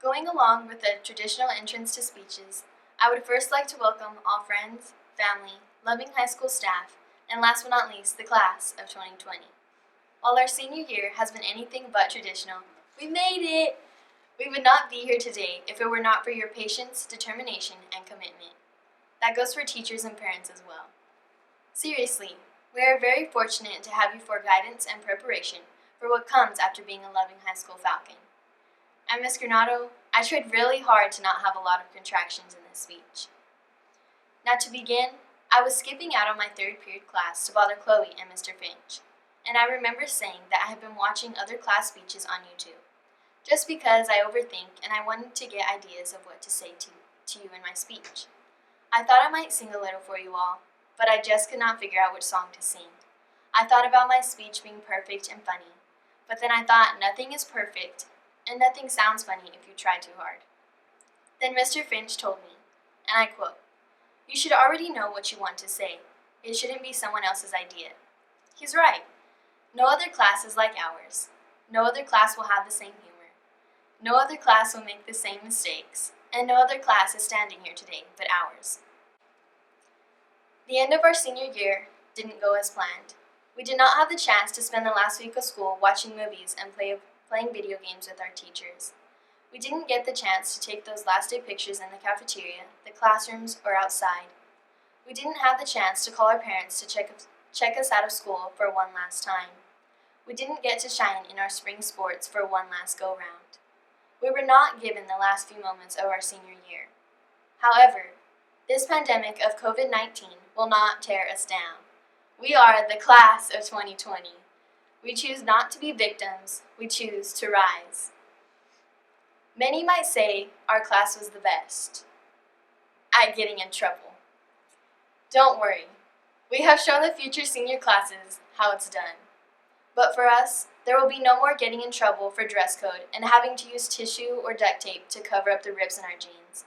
Going along with the traditional entrance to speeches, I would first like to welcome all friends, family, loving high school staff, and last but not least, the class of 2020. While our senior year has been anything but traditional, we made it! We would not be here today if it were not for your patience, determination, and commitment. That goes for teachers and parents as well. Seriously, we are very fortunate to have you for guidance and preparation for what comes after being a loving high school Falcon. And Ms. Granado, I tried really hard to not have a lot of contractions in this speech. Now to begin, I was skipping out on my third period class to bother Chloe and Mr. Finch, and I remember saying that I had been watching other class speeches on YouTube, just because I overthink and I wanted to get ideas of what to say to you in my speech. I thought I might sing a little for you all, but I just could not figure out which song to sing. I thought about my speech being perfect and funny, but then I thought nothing is perfect, and nothing sounds funny if you try too hard. Then Mr. Finch told me, and I quote, "You should already know what you want to say. It shouldn't be someone else's idea." He's right. No other class is like ours. No other class will have the same humor. No other class will make the same mistakes, and no other class is standing here today but ours. The end of our senior year didn't go as planned. We did not have the chance to spend the last week of school watching movies and playing video games with our teachers. We didn't get the chance to take those last day pictures in the cafeteria, the classrooms, or outside. We didn't have the chance to call our parents to check us out of school for one last time. We didn't get to shine in our spring sports for one last go-round. We were not given the last few moments of our senior year. However, this pandemic of COVID-19 will not tear us down. We are the class of 2020. We choose not to be victims, we choose to rise. Many might say our class was the best at getting in trouble. Don't worry, we have shown the future senior classes how it's done. But for us, there will be no more getting in trouble for dress code and having to use tissue or duct tape to cover up the ribs in our jeans.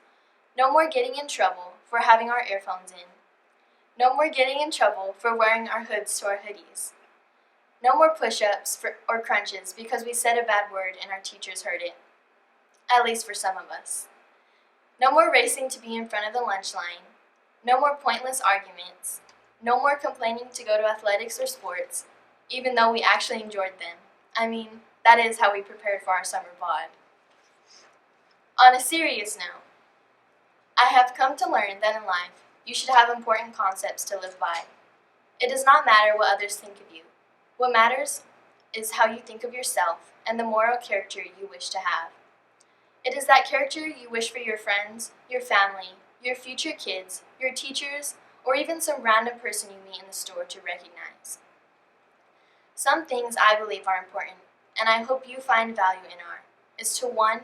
No more getting in trouble for having our earphones in. No more getting in trouble for wearing our hoods to our hoodies. No more push-ups or crunches because we said a bad word and our teachers heard it. At least for some of us. No more racing to be in front of the lunch line. No more pointless arguments. No more complaining to go to athletics or sports, even though we actually enjoyed them. I mean, that is how we prepared for our summer bod. On a serious note, I have come to learn that in life, you should have important concepts to live by. It does not matter what others think of you. What matters is how you think of yourself and the moral character you wish to have. It is that character you wish for your friends, your family, your future kids, your teachers, or even some random person you meet in the store to recognize. Some things I believe are important, and I hope you find value in are, is to 1,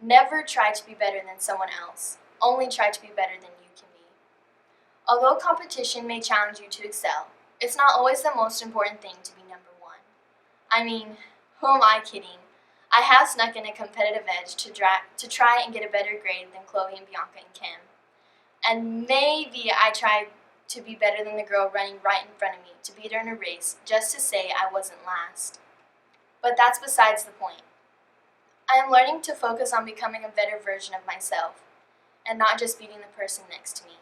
never try to be better than someone else, only try to be better than you can be. Although competition may challenge you to excel, it's not always the most important thing to be number 1. I mean, who am I kidding? I have snuck in a competitive edge to try and get a better grade than Chloe and Bianca and Kim. And maybe I tried to be better than the girl running right in front of me to beat her in a race just to say I wasn't last. But that's besides the point. I am learning to focus on becoming a better version of myself and not just beating the person next to me.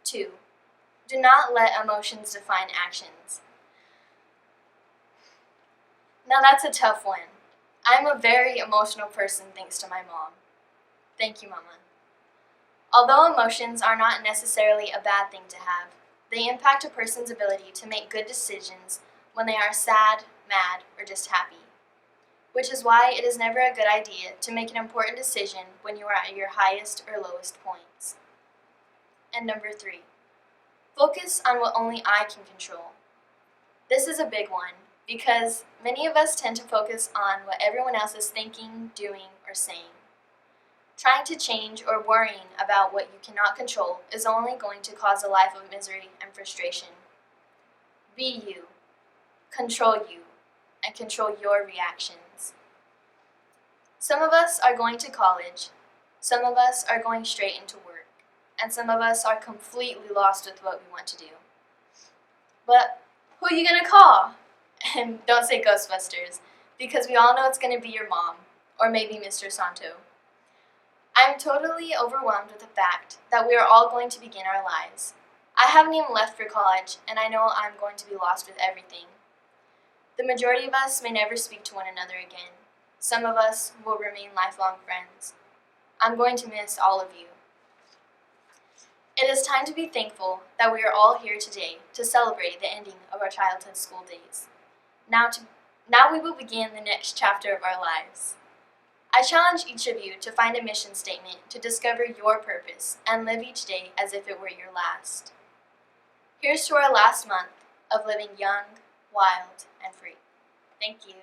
2. Do not let emotions define actions. Now that's a tough one. I'm a very emotional person thanks to my mom. Thank you, Mama. Although emotions are not necessarily a bad thing to have, they impact a person's ability to make good decisions when they are sad, mad, or just happy. Which is why it is never a good idea to make an important decision when you are at your highest or lowest points. And number 3, focus on what only I can control. This is a big one because many of us tend to focus on what everyone else is thinking, doing, or saying. Trying to change or worrying about what you cannot control is only going to cause a life of misery and frustration. Be you, control you, and control your reactions. Some of us are going to college, some of us are going straight into work, and some of us are completely lost with what we want to do. But who are you going to call? And don't say Ghostbusters, because we all know it's going to be your mom, or maybe Mr. Santo. I am totally overwhelmed with the fact that we are all going to begin our lives. I haven't even left for college, and I know I'm going to be lost with everything. The majority of us may never speak to one another again. Some of us will remain lifelong friends. I'm going to miss all of you. It is time to be thankful that we are all here today to celebrate the ending of our childhood school days. Now we will begin the next chapter of our lives. I challenge each of you to find a mission statement to discover your purpose and live each day as if it were your last. Here's to our last month of living young, wild, and free. Thank you.